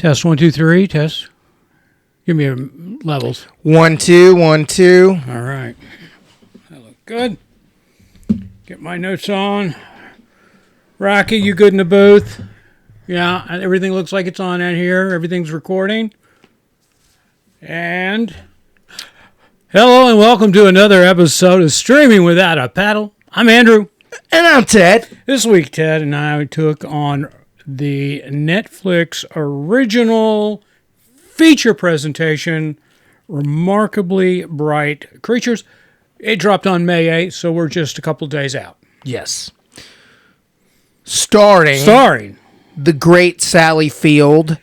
Test 1, 2, 3. Test. Give me your levels. 1, 2, 1, 2. All right. That look good. Get my notes on. Rocky, you good in the booth? Yeah, everything looks like it's on out here. Everything's recording. And hello and welcome to another episode of Streaming Without a Paddle. I'm Andrew. And I'm Ted. This week, Ted and I took on the Netflix original feature presentation, Remarkably Bright Creatures. It dropped on May 8th, so we're just a couple days out. Yes. Starring the great Sally Field,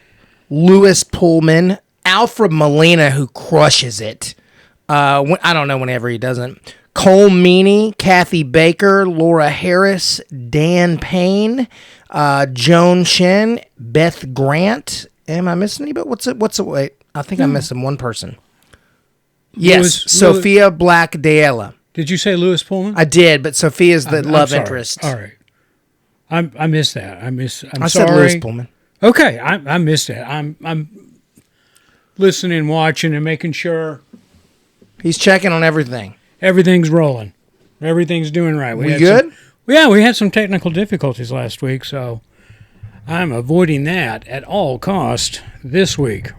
Lewis Pullman, Alfred Molina, who crushes it. I don't know whenever he doesn't. Cole Meany, Kathy Baker, Laura Harris, Dan Payne, Joan Shen, Beth Grant. Am I missing anybody? What's it? Wait, I think I'm missing one person. Yes, Sophia Black-Deella. Did you say Lewis Pullman? I did, but Sophia's the love interest. All right. I missed that. I'm sorry. said Lewis Pullman. Okay, I missed that. I'm listening, watching, and making sure He's checking on everything. everything's rolling. Everything's doing right. We good? We had some technical difficulties last week, so I'm avoiding that at all cost this week.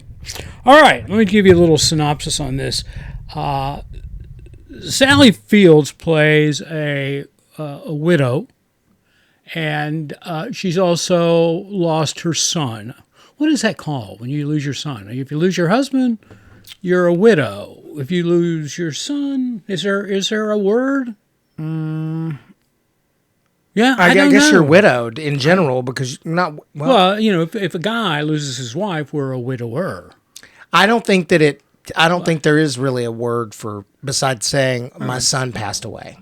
All right, let me give you a little synopsis on this. Sally Fields plays a widow, and she's also lost her son. What is that called when you lose your son? If you lose your husband, you're a widow. If you lose your son, is there a word? Yeah, I guess know. you're widowed in general because you're not. Well, if a guy loses his wife, we're a widower. I don't think there is really a word for besides saying my son passed away.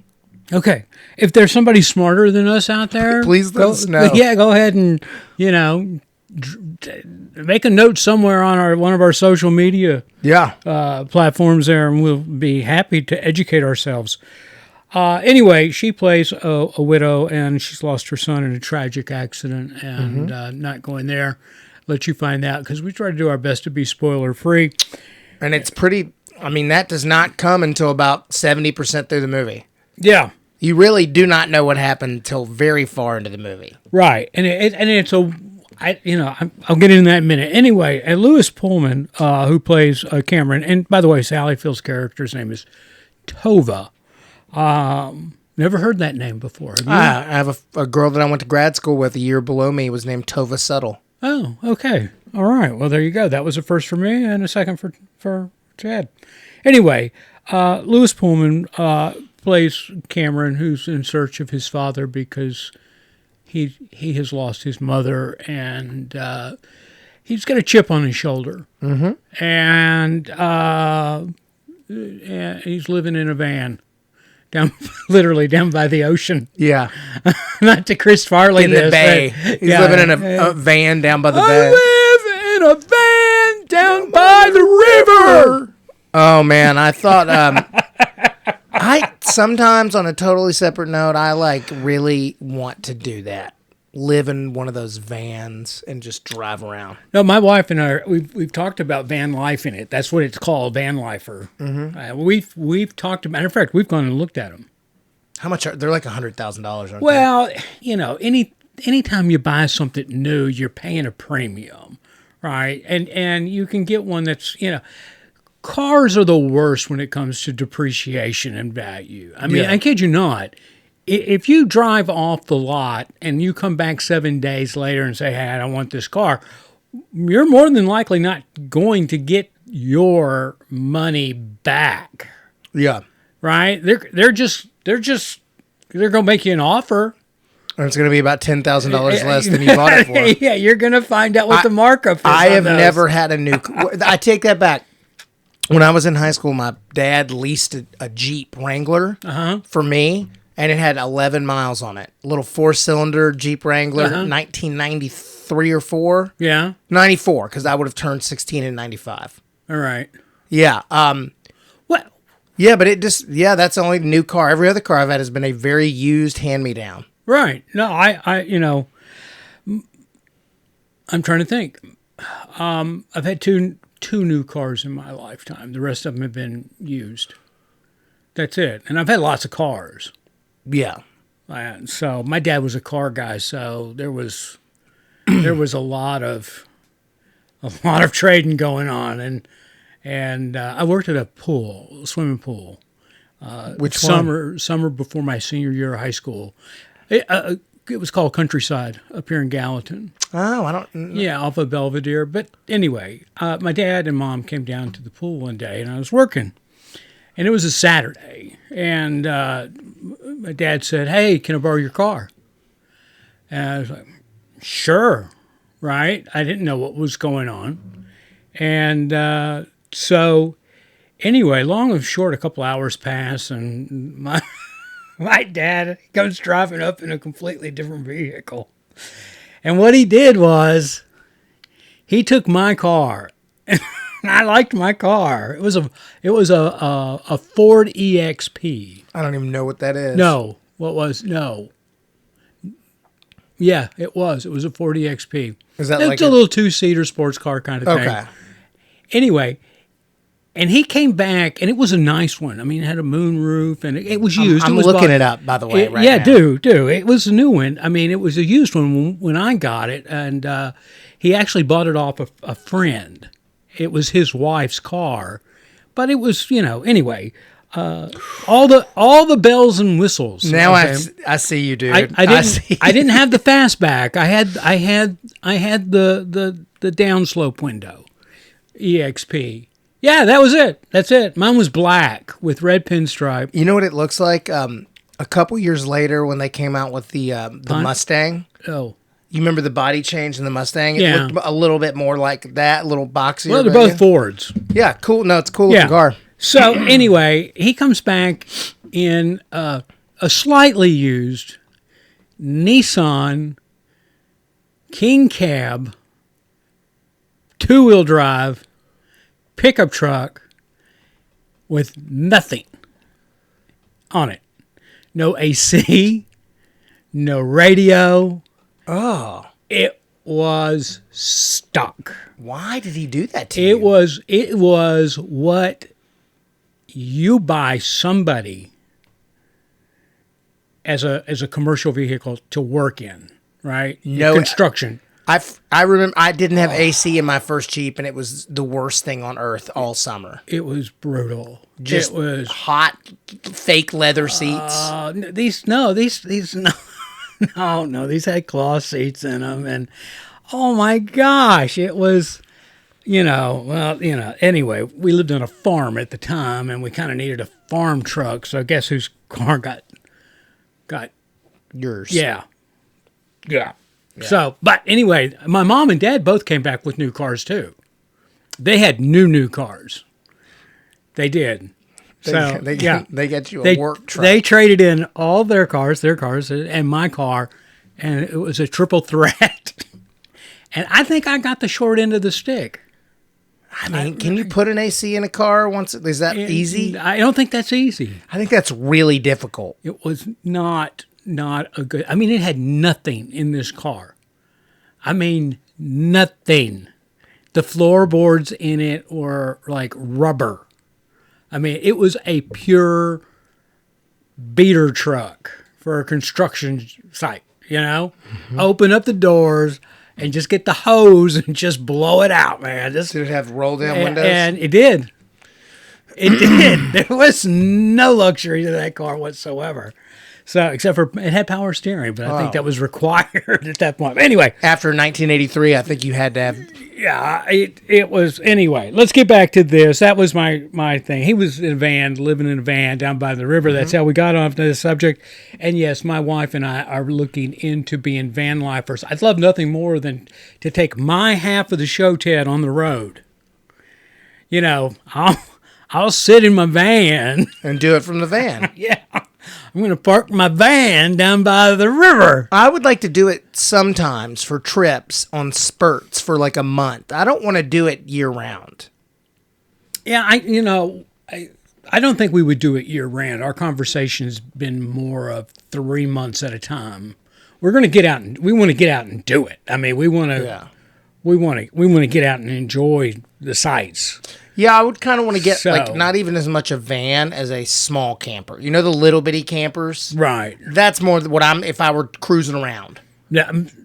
Okay. If there's somebody smarter than us out there, please let us know. Yeah, go ahead and, make a note somewhere on one of our social media platforms there, and we'll be happy to educate ourselves. Anyway, she plays a widow, and she's lost her son in a tragic accident, and not going there. Let you find out, because we try to do our best to be spoiler-free. And it's pretty, that does not come until about 70% through the movie. Yeah. You really do not know what happened until very far into the movie. Right. And I'll get into that in a minute. Anyway, Lewis Pullman, who plays Cameron, and by the way, Sally Field's character's name is Tova. Never heard that name before. Have you? I have a girl that I went to grad school with a year below me was named Tova Settle. Oh, okay. All right. Well, there you go. That was a first for me and a second for Chad. Anyway, Lewis Pullman plays Cameron, who's in search of his father because he has lost his mother, and he's got a chip on his shoulder. Mm-hmm. And he's living in a van. Literally down by the ocean. Yeah. Not to Chris Farley. In the bay. He's living in a van down by the bay. I live in a van down by the river. Oh, man. I thought... I sometimes, on a totally separate note, I really want to do that. Live in one of those vans and just drive around. No, my wife and I, we've talked about van life in it. That's what it's called, van lifer. Mm-hmm. We've talked about. Matter of fact, we've gone and looked at them. How much they're like $100,000, aren't they? Well, anytime you buy something new, you're paying a premium, right? And you can get one that's cars are the worst when it comes to depreciation and value. I kid you not. If you drive off the lot and you come back 7 days later and say, hey, I don't want this car, you're more than likely not going to get your money back. Yeah. Right? They're going to make you an offer. And it's going to be about $10,000 less than you bought it for. Yeah, you're going to find out what the markup is. I have never had a new... I take that back. When I was in high school, my dad leased a Jeep Wrangler for me, and it had 11 miles on it. A little 4-cylinder Jeep Wrangler, 1993 or 4. Yeah. 94, because I would have turned 16 in 95. All right. Yeah. What? Yeah, but that's the only new car. Every other car I've had has been a very used hand-me-down. Right. No, I'm trying to think. I've had two new cars in my lifetime. The rest of them have been used. That's it. And I've had lots of cars. Yeah. So my dad was a car guy, so there was a lot of trading going on, and I worked at a swimming pool. Which one? Summer before my senior year of high school. It was called Countryside up here in Gallatin. Oh, I don't. Yeah, off of Belvedere. But anyway, my dad and mom came down to the pool one day, and I was working. And it was a Saturday. And my dad said, "Hey, can I borrow your car?" And I was like, "Sure." Right? I didn't know what was going on. And so anyway, long and short, a couple hours pass, and my dad comes driving up in a completely different vehicle. And what he did was he took my car. And I liked my car. It was a Ford EXP. I don't even know what that is. No. What was? No. Yeah, it was. It was a Ford EXP. Is that it's a little two-seater sports car kind of thing. Okay. Anyway, and he came back, and it was a nice one. I mean, it had a moon roof, and it was used. I'm looking it up, by the way, right now. Yeah, do. It was a new one. I mean, it was a used one when I got it, and he actually bought it off a friend. It was his wife's car, but it was, anyway, all the bells and whistles. Now I see you, dude. I didn't have the fastback. I had the downslope window, EXP. Yeah, that was it. That's it. Mine was black with red pinstripe. You know what it looks like? A couple years later, when they came out with the Mustang. Oh, you remember the body change in the Mustang? Yeah. It looked a little bit more like that, a little boxier. Well, they're both Fords. Yeah, cool. No, it's a cool looking car. So anyway, he comes back in a slightly used Nissan King Cab, two-wheel drive, pickup truck with nothing on it. No AC, no radio. Oh. It was stock. Why did he do that to you? It was what you buy somebody as a commercial vehicle to work in, right? No construction. I remember I didn't have AC in my first Jeep, and it was the worst thing on earth all summer. It was brutal. Just it was hot, fake leather seats. These had cloth seats in them, and oh my gosh, it was. Anyway, we lived on a farm at the time, and we kind of needed a farm truck. So guess whose car got yours? Yeah. So, but anyway, my mom and dad both came back with new cars too. They had new cars. They did. They got you a work truck. They traded in all their cars, and my car, and it was a triple threat. And I think I got the short end of the stick. I mean, can you put an AC in a car once? Is that easy? I don't think that's easy. I think that's really difficult. It was not a good. I mean, it had nothing in this car. I mean, nothing. The floorboards in it were like rubber. I mean, it was a pure beater truck for a construction site, Mm-hmm. Open up the doors and just get the hose and just blow it out, man. Did it have roll down windows? And it did. It did. There was no luxury to that car whatsoever. So, except for it had power steering, but I think that was required at that point. Anyway. After 1983, I think you had to have... Yeah, it was... Anyway, let's get back to this. That was my thing. He was in a van, living in a van down by the river. Mm-hmm. That's how we got onto this subject. And yes, my wife and I are looking into being van lifers. I'd love nothing more than to take my half of the show, Ted, on the road. I'll sit in my van. And do it from the van. Yeah. I'm going to park my van down by the river. I would like to do it sometimes for trips on spurts for like a month. I don't want to do it year round. Yeah, I don't think we would do it year round. Our conversation's been more of 3 months at a time. We're going to get out and we want to get out and do it. I mean, we want to we want to get out and enjoy the sights. Yeah, I would kind of want to get So- like not even as much a van as a small camper. You know, the little bitty campers. Right. That's more what I'm if I were cruising around.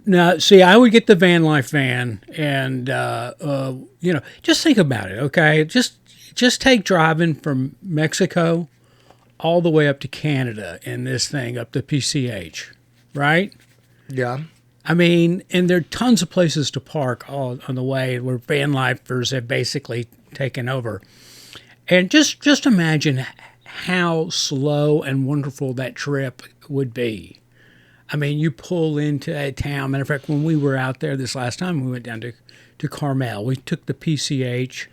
Now, see, I would get the van life van, and just think about it. Okay, just take driving from Mexico all the way up to Canada in this thing up to PCH, right? Yeah. I mean, and there are tons of places to park all on the way where van lifers have basically taken over. And just imagine how slow and wonderful that trip would be. I mean, you pull into a town. Matter of fact, when we were out there this last time, we went down to Carmel. We took the PCH,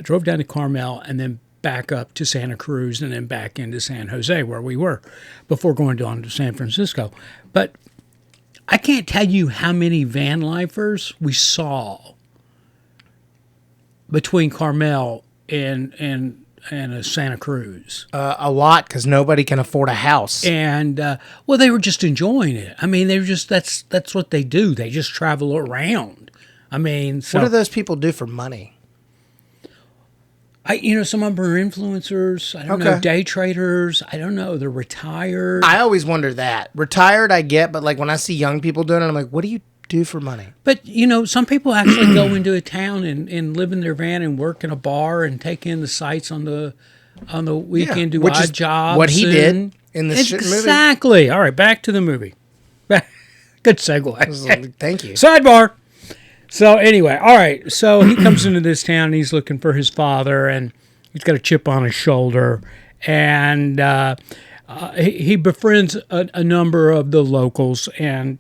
drove down to Carmel, and then back up to Santa Cruz, and then back into San Jose, where we were, before going on to San Francisco. But I can't tell you how many van lifers we saw between Carmel and Santa Cruz. A lot because nobody can afford a house. And they were just enjoying it. I mean, they were just that's what they do. They just travel around. I mean, so What do those people do for money? some of them are influencers. I don't know, day traders. I don't know. They're retired. I always wonder that. Retired, I get, but like when I see young people doing it, I'm like, what do you do for money? But some people actually go into a town and live in their van and work in a bar and take in the sights on the weekend, do which odd is jobs. what he did in this movie. Exactly. All right, back to the movie. Good segue. Thank you. Sidebar. So anyway, all right. So he comes into this town and he's looking for his father, and he's got a chip on his shoulder, and he befriends a number of the locals, and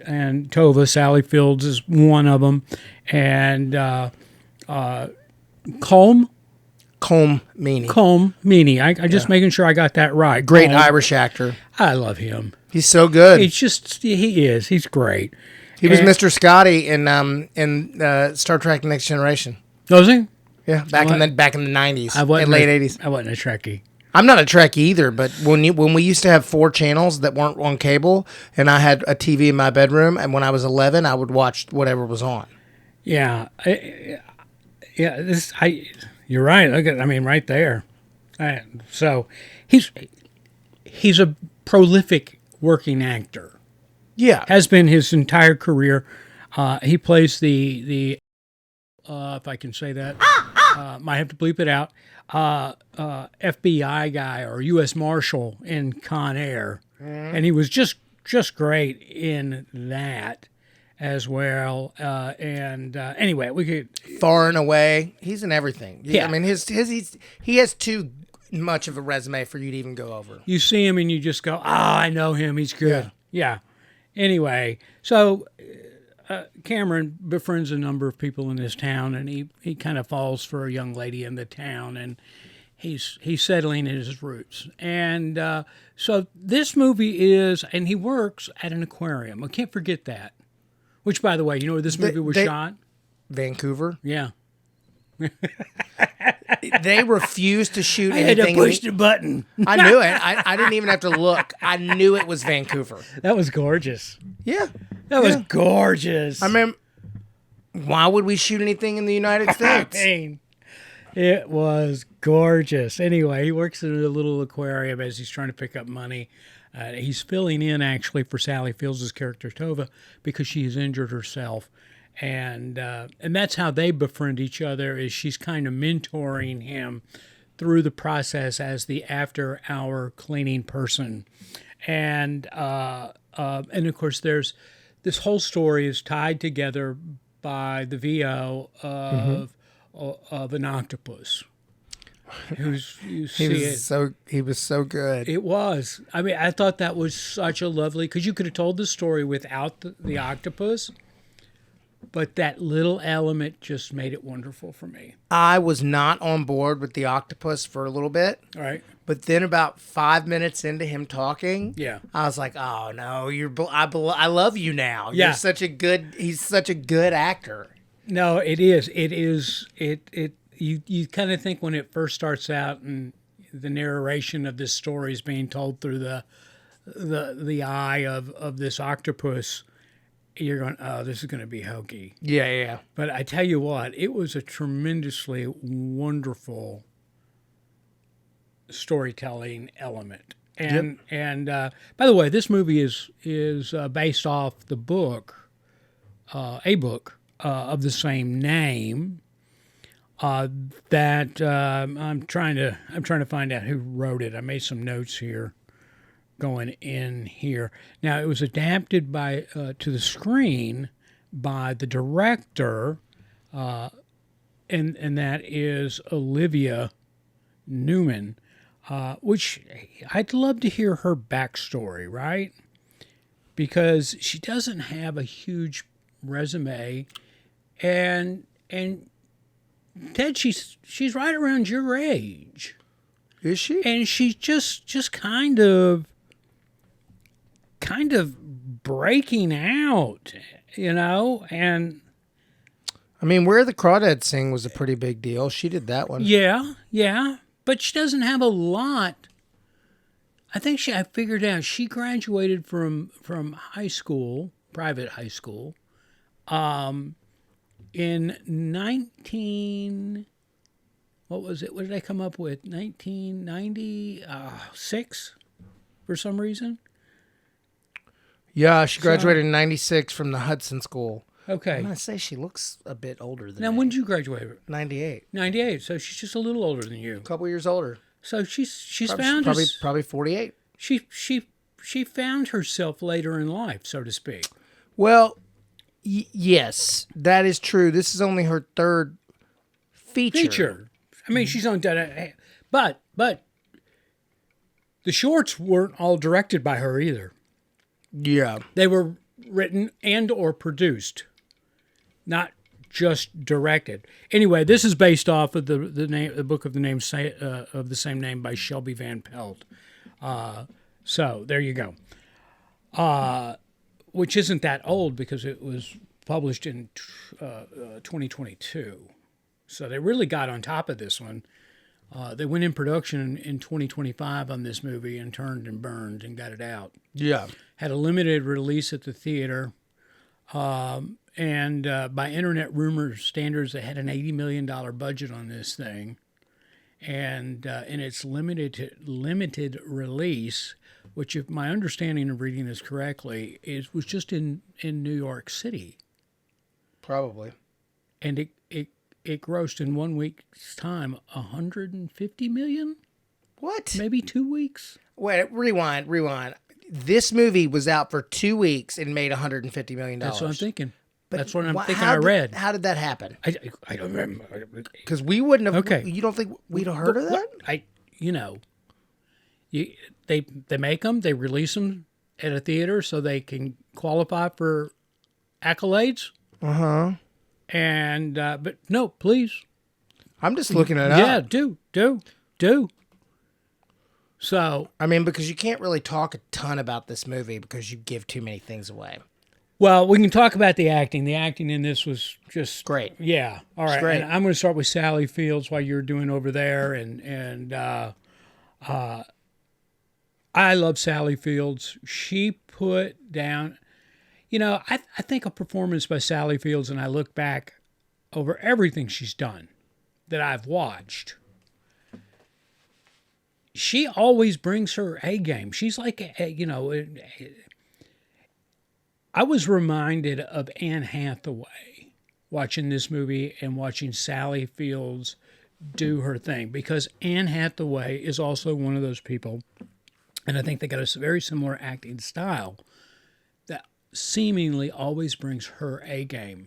Tova, Sally Fields is one of them, and Colm Meaney. I just making sure I got that right. Great Colm. Irish actor. I love him. He's so good. He's great. He was Mr. Scotty in Star Trek: Next Generation. Was he? Yeah, back in the 90s, late 80s. I wasn't a Trekkie. I'm not a Trekkie either, but when we used to have 4 channels that weren't on cable, and I had a TV in my bedroom, and when I was 11, I would watch whatever was on. Yeah, You're right. Look at, right there. So he's a prolific working actor. Yeah, Has been his entire career. He plays the if I can say that, might have to bleep it out. FBI guy or U.S. Marshal in Con Air, and he was just great in that as well. Anyway, we could Far and Away. He's in everything. Yeah. I mean, he has too much of a resume for you to even go over. You see him and you just go, I know him. He's good. Yeah. Anyway, so Cameron befriends a number of people in this town, and he kind of falls for a young lady in the town, and he's settling in his roots. And so this movie is, and he works at an aquarium. I can't forget that. Which, by the way, you know where this movie was shot? Vancouver. Yeah. They refused to shoot I had anything. to push the button. I knew it. I didn't even have to look. I knew it was Vancouver. That was gorgeous. Yeah. That was gorgeous. I mean, why would we shoot anything in the United States? It was gorgeous. Anyway, he works in a little aquarium as he's trying to pick up money. He's filling in, actually, for Sally Fields' character, Tova, because she has injured herself. And that's how they befriend each other, is she's kind of mentoring him through the process as the after-hour cleaning person. And of course, there's this whole story is tied together by the VO of an octopus. He was so good. It was. I thought that was such a lovely, because you could have told the story without the octopus, but that little element just made it wonderful for me. I was not on board with the octopus for a little bit. All right. But then about 5 minutes into him talking, Yeah. I was like, "Oh no, I love you now. Yeah. He's such a good actor." No, it is. You kind of think when it first starts out and the narration of this story is being told through the eye of this octopus, you're going, oh, this is going to be hokey. Yeah. But I tell you what, it was a tremendously wonderful storytelling element. And by the way, this movie is based off the book, a book of the same name. That I'm trying to find out who wrote it. I made some notes here, going in here. Now it was adapted to the screen by the director, and that is Olivia Newman. Which I'd love to hear her backstory, right? Because she doesn't have a huge resume, and Ted, she's right around your age. Is she? And she's just kind of breaking out, and I mean, Where the Crawdads Sing was a pretty big deal. She did that one. yeah. But she doesn't have a lot. I figured out she graduated from high school, private high school, in what was it? What did I come up with? 1996 for some reason? Yeah, she graduated in 96 from the Hudson School. Okay. I'm going to say she looks a bit older than Now, me. when did you graduate? 98. 98, so she's just a little older than you. A couple years older. So she's Probably 48. She found herself later in life, so to speak. Well, yes, that is true. This is only her third feature. I mean, she's on but the shorts weren't all directed by her either. Yeah. They were written and or produced, not just directed. Anyway, this is based off of the book of the same name by Shelby Van Pelt. So there you go. Which isn't that old because it was published in 2022. So they really got on top of this one. They went in production in 2025 on this movie and turned and burned and got it out. Yeah. Had a limited release at the theater. And by internet rumor standards, they had an $80 million budget on this thing. And in its limited release, which, if my understanding of reading this correctly, was just in New York City. Probably. And it grossed in 1 week's time $150 million? What? Maybe 2 weeks? Wait, rewind. This movie was out for 2 weeks and made $150 million. That's what I'm thinking. But That's what I'm thinking I read. How did that happen? I don't remember. Because we wouldn't have. Okay. You don't think we'd have heard of that? They make them, they release them at a theater so they can qualify for accolades. And but no, please. I'm just looking it up. Yeah, do. So I mean, because you can't really talk a ton about this movie because you give too many things away. well, we can talk about the acting. The acting in this was just Great. Yeah. All right. Great. And I'm going to start with Sally Fields while you're doing over there, and I love Sally Fields. She put down, I think a performance by Sally Fields, and I look back over everything she's done that I've watched. She always brings her A game. She's like, I was reminded of Anne Hathaway watching this movie and watching Sally Fields do her thing, because Anne Hathaway is also one of those people, and I think they got a very similar acting style, that seemingly always brings her A game.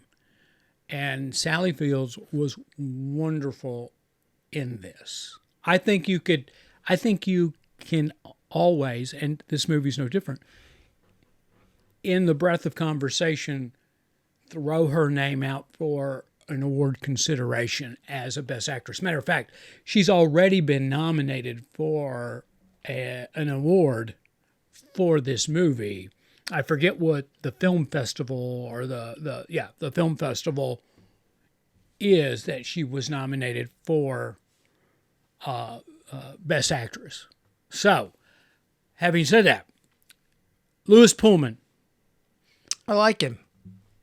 And Sally Fields was wonderful in this. I think you can always, and this movie's no different, in the breadth of conversation, throw her name out for an award consideration as a Best Actress. Matter of fact, she's already been nominated for an award for this movie. I forget what the film festival or the film festival is that she was nominated for Best Actress. So, having said that, Louis Pullman. I like him.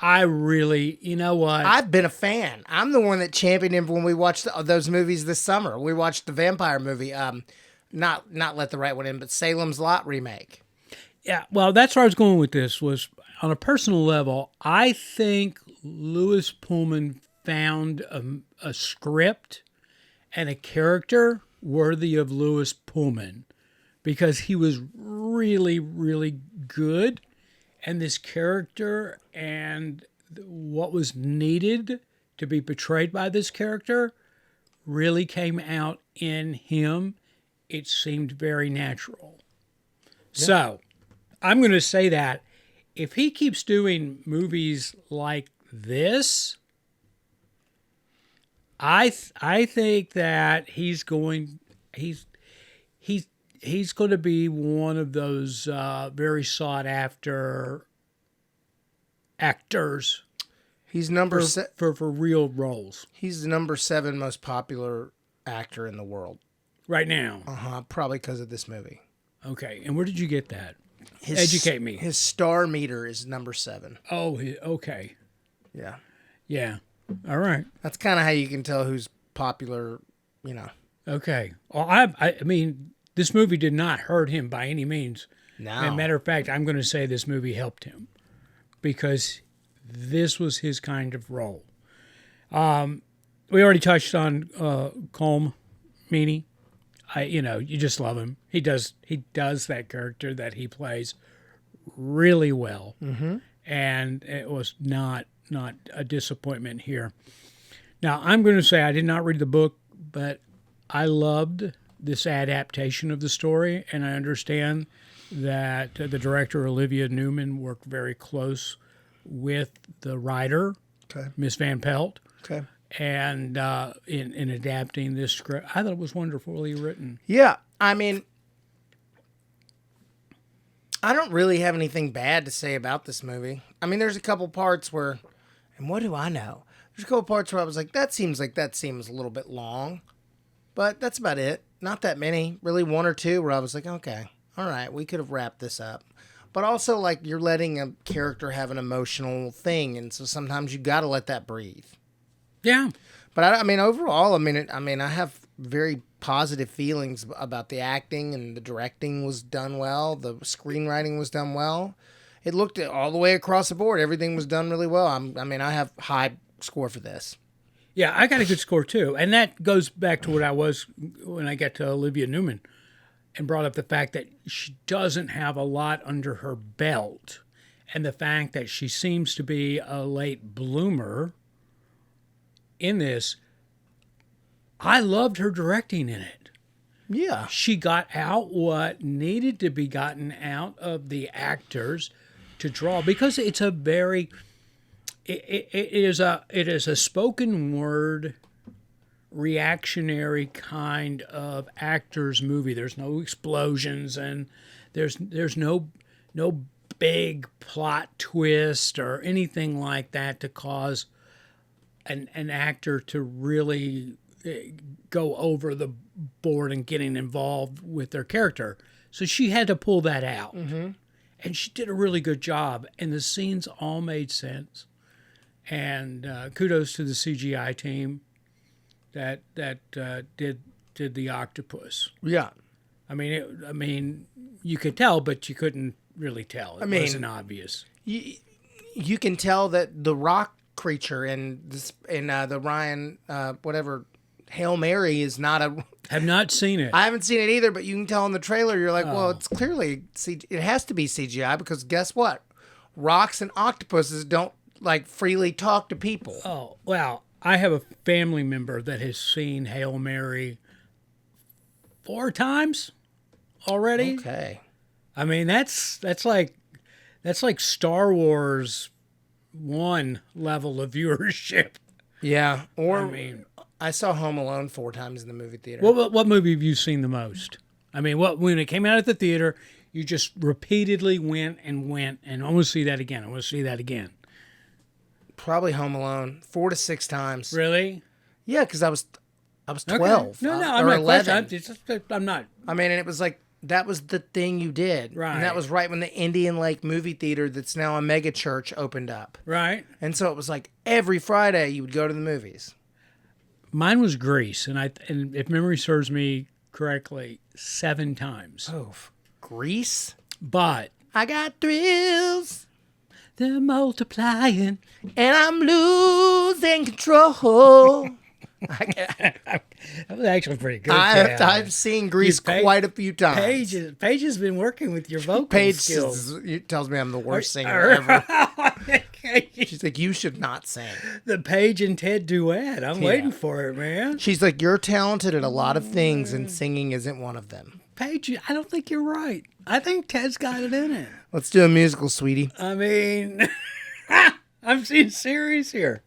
I really, you know what? I've been a fan. I'm the one that championed him when we watched those movies this summer. We watched the vampire movie, not Let the Right One In, but Salem's Lot remake. Yeah, well, that's where I was going with this. Was on a personal level, I think Lewis Pullman found a script and a character worthy of Lewis Pullman because he was really, really good, and this character and what was needed to be portrayed by this character really came out in him. It seemed very natural. Yeah. So, I'm going to say that if he keeps doing movies like this, I think that he's going to be one of those very sought after actors. He's number for real roles. He's the number 7 most popular actor in the world right now. Probably because of this movie. Okay, and where did you get that? Educate me. His star meter is number 7. Oh, okay. Yeah. Yeah. All right. That's kind of how you can tell who's popular, you know. Okay. Well, I mean, this movie did not hurt him by any means. No. As a matter of fact, I'm going to say this movie helped him because this was his kind of role. We already touched on Colm Meaney. You just love him. He does that character that he plays really well, and it was not a disappointment here. Now, I'm going to say I did not read the book, but I loved this adaptation of the story, and I understand that the director, Olivia Newman, worked very close with the writer, Miss Van Pelt. Okay. And in adapting this script, I thought it was wonderfully written. Yeah, I mean, I don't really have anything bad to say about this movie. I mean, there's a couple parts where, and what do I know? There's a couple parts where I was like, that seems a little bit long. But that's about it. Not that many. Really one or two where I was like, okay, all right, we could have wrapped this up. But also, like, you're letting a character have an emotional thing, and so sometimes you got to let that breathe. Yeah. But I mean, overall, I have very positive feelings about the acting, and the directing was done well. The screenwriting was done well. It looked all the way across the board. Everything was done really well. I have high score for this. Yeah, I got a good score too. And that goes back to what I was when I got to Olivia Newman and brought up the fact that she doesn't have a lot under her belt. And the fact that she seems to be a late bloomer in this. I loved her directing in it. Yeah. She got out what needed to be gotten out of the actors to draw, because it's a very... It is a spoken word, reactionary kind of actor's movie. There's no explosions and there's no big plot twist or anything like that to cause an actor to really go over the board and getting involved with their character. So she had to pull that out, and she did a really good job. And the scenes all made sense. And kudos to the CGI team that did the octopus. Yeah. I mean, you could tell, but you couldn't really tell. It wasn't obvious. You can tell that the rock creature in the Ryan Hail Mary is not a... Have not seen it. I haven't seen it either, but you can tell in the trailer. You're like, well, it's clearly it has to be CGI, because guess what? Rocks and octopuses don't freely talk to people. Oh, well, I have a family member that has seen Hail Mary 4 times already. Okay. I mean, that's like Star Wars 1 level of viewership. Yeah. Or I mean, I saw Home Alone 4 times in the movie theater. What movie have you seen the most? I mean, when it came out at the theater, you just repeatedly went, and I want to see that again. I want to see that again. Probably Home Alone 4 to 6 times. Really? Yeah, because I was 12. Okay. No, I'm not 11. I'm not. I mean, and it was like that was the thing you did. Right. And that was right when the Indian Lake movie theater that's now a mega church opened up. Right. And so it was like every Friday you would go to the movies. Mine was Grease, and if memory serves me correctly, 7 times. Oh, Grease? But I got thrills. they're multiplying. And I'm losing control. That was actually pretty good. Chad. I've seen Grease quite a few times. Paige has been working with your vocal Paige skills. tells me I'm the worst singer ever. The She's like, you should not sing. Paige and Ted duet. I'm waiting for it, man. She's like, you're talented at a lot of things, and singing isn't one of them. Paige, I don't think you're right. I think Ted's got it in it. Let's do a musical, sweetie. I mean, I'm being serious here.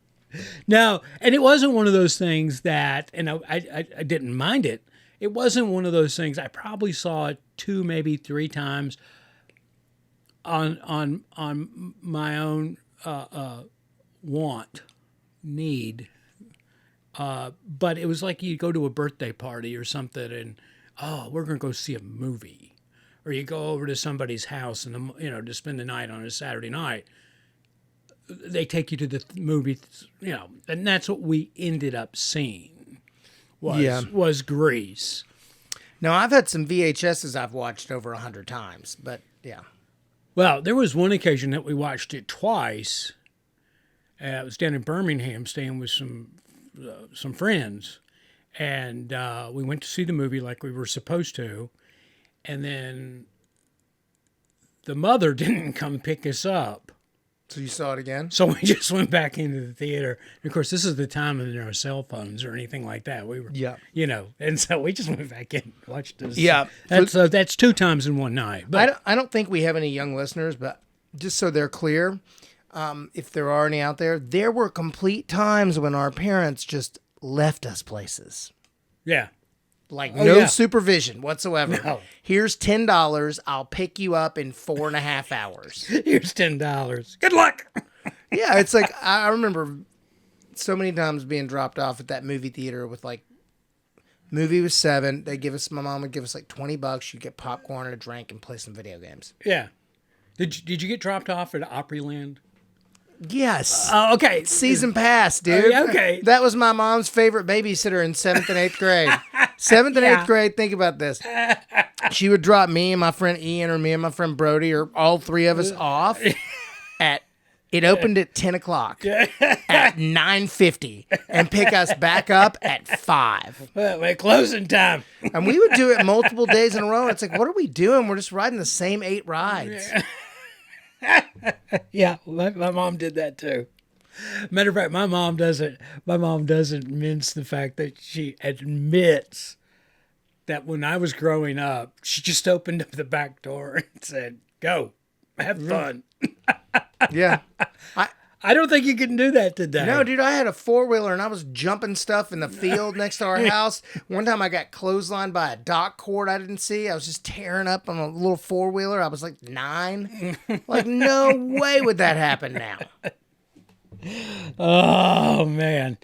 No, and it wasn't one of those things that, and I didn't mind it. It wasn't one of those things. I probably saw it 2, maybe 3 times on my own need. But it was like you go to a birthday party or something, and we're gonna go see a movie, or you go over to somebody's house and to spend the night on a Saturday night. They take you to the movie, and that's what we ended up seeing was Grease. Now, I've had some VHSs I've watched over 100 times, but yeah. Well, there was one occasion that we watched it twice. I was down in Birmingham staying with some friends, and we went to see the movie like we were supposed to, and then the mother didn't come pick us up. So you saw it again? So we just went back into the theater. And of course, this is the time when there are no cell phones or anything like that. We were, and so we just went back in and watched this. Yeah. That's 2 times in one night. But I don't think we have any young listeners, but just so they're clear, if there are any out there were complete times when our parents just left us places. Yeah. Like no supervision whatsoever. No. Here's $10. I'll pick you up in 4.5 hours. Here's $10. Good luck. Yeah, it's like I remember so many times being dropped off at that movie theater with like movie was 7. My mom would give us like $20. You'd get popcorn and a drink and play some video games. Yeah. Did you get dropped off at Opryland? Yes. Oh, okay. Season pass, dude. Okay. That was my mom's favorite babysitter in 7th and 8th grade. 7th and 8th grade, think about this. She would drop me and my friend Ian or me and my friend Brody or all 3 of us off it opened at 10 o'clock at 9:50 and pick us back up at 5. Well, closing time. And we would do it multiple days in a row. It's like, what are we doing? We're just riding the same 8 rides. Yeah, my mom did that too. Matter of fact, my mom doesn't mince the fact that she admits that when I was growing up, she just opened up the back door and said, "Go, have fun." Yeah. I don't think you can do that today. No, dude, I had a 4-wheeler and I was jumping stuff in the field next to our house. One time I got clotheslined by a dock cord I didn't see. I was just tearing up on a little 4-wheeler. I was like 9. Like, no way would that happen now. Oh, man.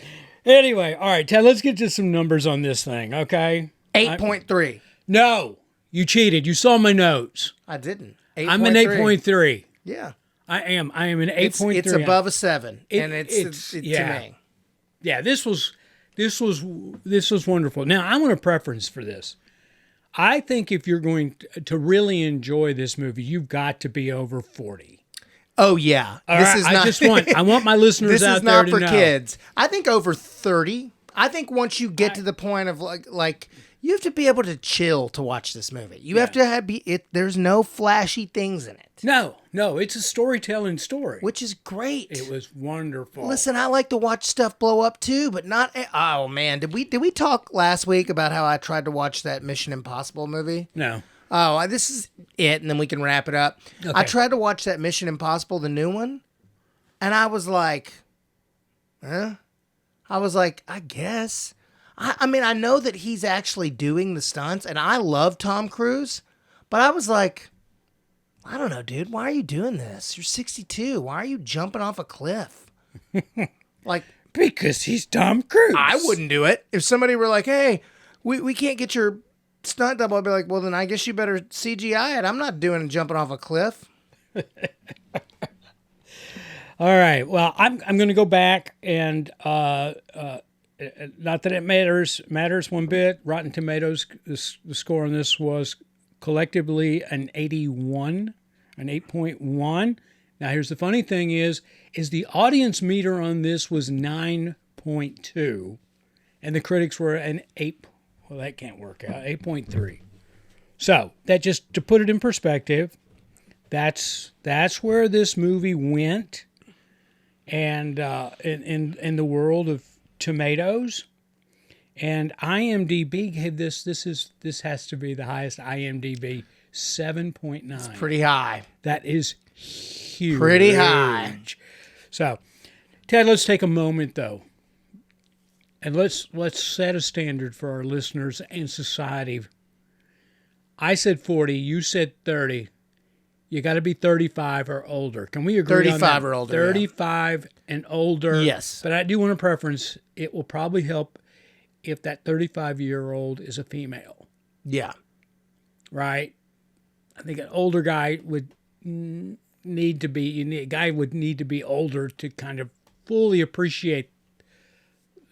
Anyway, all right, Ted, let's get to some numbers on this thing, okay? 8.3. No, you cheated. You saw my notes. I didn't. I'm an 8.3. Yeah. I am an 8.3. It's above a 7, and it's to me. Yeah, this was wonderful. Now, I want a preference for this. I think if you're going to really enjoy this movie, you've got to be over 40. Oh yeah, I want my listeners out there to know. This is not for kids. I think over 30. I think once you get to the point of like you have to be able to chill to watch this movie. You have to there's no flashy things in it. No, it's a storytelling story. Which is great. It was wonderful. Listen, I like to watch stuff blow up too, but not oh man, did we talk last week about how I tried to watch that Mission Impossible movie? No. Oh, this is it, and then we can wrap it up. Okay. I tried to watch that Mission Impossible, the new one, and I was like, I guess. I mean, I know that he's actually doing the stunts, and I love Tom Cruise, but I was like, I don't know, dude. Why are you doing this? You're 62. Why are you jumping off a cliff? Because he's Tom Cruise. I wouldn't do it. If somebody were like, hey, we can't get your stunt double, I'd be like, well, then I guess you better CGI it. I'm not doing jumping off a cliff. All right. Well, I'm going to go back and not that it matters one bit. Rotten Tomatoes, the score on this was collectively an 81, an 8.1. Now, here's the funny thing is the audience meter on this was 9.2, and the critics were an 8. Well, that can't work out. 8.3. So that, just to put it in perspective, that's where this movie went, and in the world of tomatoes. And IMDb gave this has to be the highest IMDb, 7.9. It's pretty high. That is huge. Pretty high. So, Ted, let's take a moment though, and let's set a standard for our listeners and society. I said 40, you said 30. You got to be 35 or older. Can we agree on that? 35 or older. 35 and older. Yes. But I do want a preference. It will probably help if that 35-year-old is a female. Yeah. Right? I think an older guy would need to be older to kind of fully appreciate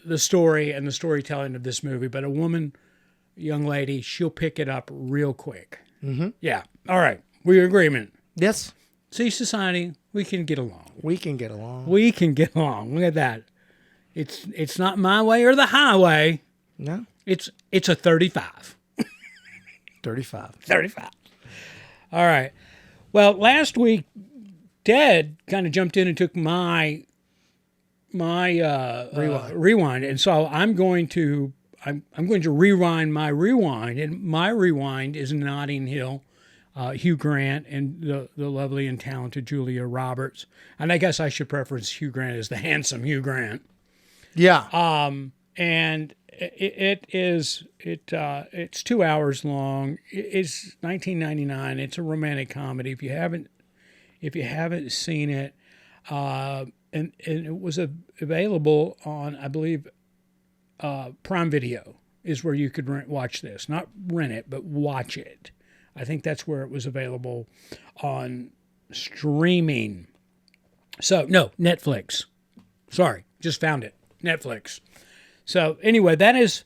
the story and the storytelling of this movie. But a woman, young lady, she'll pick it up real quick. Mm-hmm. Yeah. All right. We're in agreement. Yes. See, society, we can get along. We can get along. We can get along. Look at that. It's not my way or the highway. No. It's a 35. 35. 35. All right. Well, last week, Ted kind of jumped in and took my rewind, and so I'm going to rewind my rewind, and my rewind is Notting Hill. Hugh Grant and the lovely and talented Julia Roberts. And I guess I should preference Hugh Grant as the handsome Hugh Grant. Yeah. And it's 2 hours long. It's 1999. It's a romantic comedy. If you haven't seen it, and it was available on, I believe, Prime Video is where you could watch this. Not rent it, but watch it. I think that's where it was available on streaming. So, no, Netflix. Sorry, just found it. Netflix. So, anyway, that is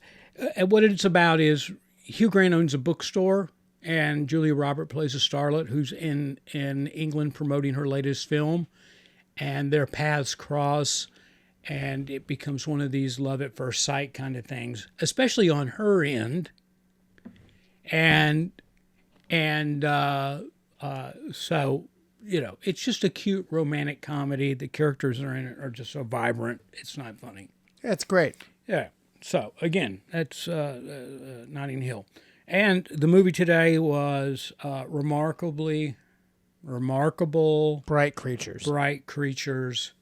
what it's about. Is Hugh Grant owns a bookstore, and Julia Roberts plays a starlet who's in England promoting her latest film, and their paths cross, and it becomes one of these love at first sight kind of things, especially on her end. So, it's just a cute romantic comedy. The characters are in it are just so vibrant. It's not funny. Yeah, it's great. Yeah. So, again, that's Notting Hill. And the movie today was Remarkable Bright Creatures. Bright Creatures.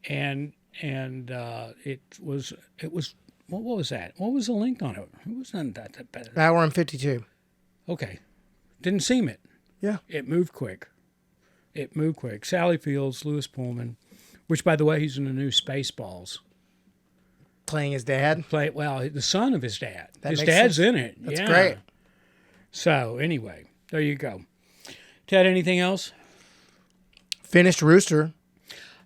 And it was what was that? What was the length on it? It wasn't that bad. Hour and 52. Okay. Didn't seem it. Yeah. It moved quick. Sally Fields, Lewis Pullman, which, by the way, he's in the new Spaceballs. Playing his dad? The son of his dad. That His makes dad's sense. in it. That's yeah. great. So, anyway, there you go. Ted, anything else? Finished Rooster.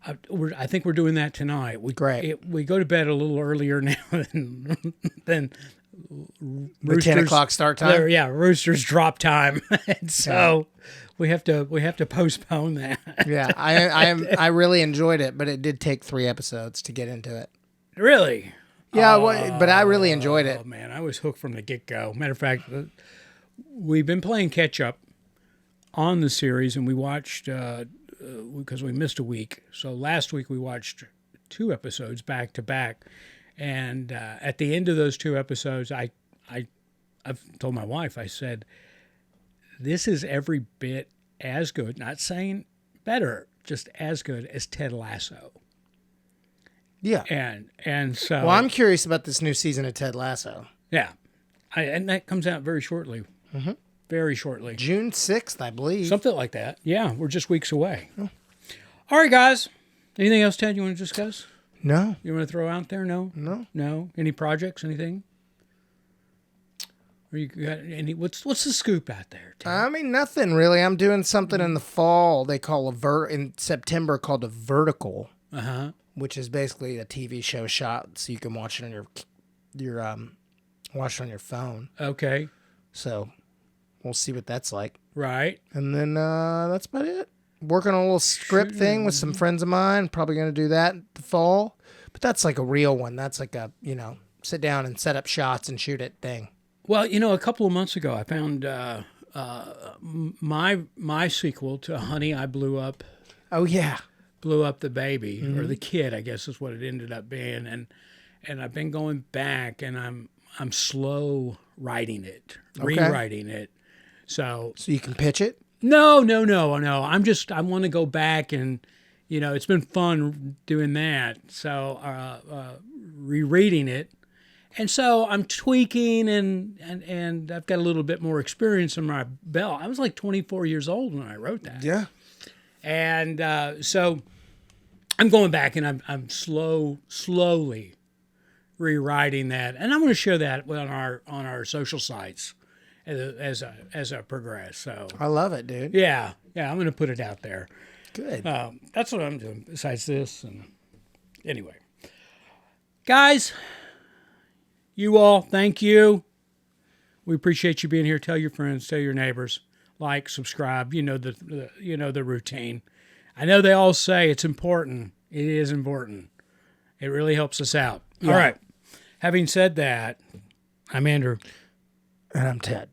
I think we're doing that tonight. Great. We go to bed a little earlier now than The 10 o'clock start time? Rooster's drop time. And so we have to postpone that. Yeah, I really enjoyed it, but it did take 3 episodes to get into it. Really? Yeah, but I really enjoyed it. Oh, man, I was hooked from the get-go. Matter of fact, we've been playing catch-up on the series, and we watched, because we missed a week. So last week we watched 2 episodes back-to-back. And at the end of those 2 episodes, I've told my wife, I said, this is every bit as good, not saying better, just as good as Ted Lasso. Yeah. And so... Well, I'm curious about this new season of Ted Lasso. Yeah. And that comes out very shortly. Mm-hmm. Very shortly. June 6th, I believe. Something like that. Yeah, we're just weeks away. Oh. All right, guys. Anything else, Ted, you want to discuss? No. You want to throw out there? No? No. No? Any projects? Anything? Or you got any? What's the scoop out there, Ted? I mean, nothing really. I'm doing something in the fall. They call in September called a vertical, which is basically a TV show shot, so you can watch it on watch it on your phone. Okay. So we'll see what that's like. Right. And then that's about it. Working on a little script thing with some friends of mine. Probably going to do that in the fall. But that's like a real one. That's like a, sit down and set up shots and shoot it thing. Well, a couple of months ago, I found my sequel to Honey, I Blew Up. Oh, yeah. Blew Up the Baby, or the kid, I guess is what it ended up being. And I've been going back, and I'm slow writing it, rewriting it. So you can pitch it? No. I want to go back and, it's been fun doing that. So rereading it. And so I'm tweaking and I've got a little bit more experience in my belt. I was like 24 years old when I wrote that. Yeah. And so I'm going back and I'm slowly rewriting that. And I'm going to share that on our social sites as I progress. So I love it, dude. Yeah, I'm going to put it out there. Good. That's what I'm doing besides this. And anyway, guys, you all, thank you. We appreciate you being here. Tell your friends, tell your neighbors, like, subscribe. The routine. I know they all say it's important. It is important. It really helps us out. Yeah. All right. Having said that, I'm Andrew. And I'm Ted.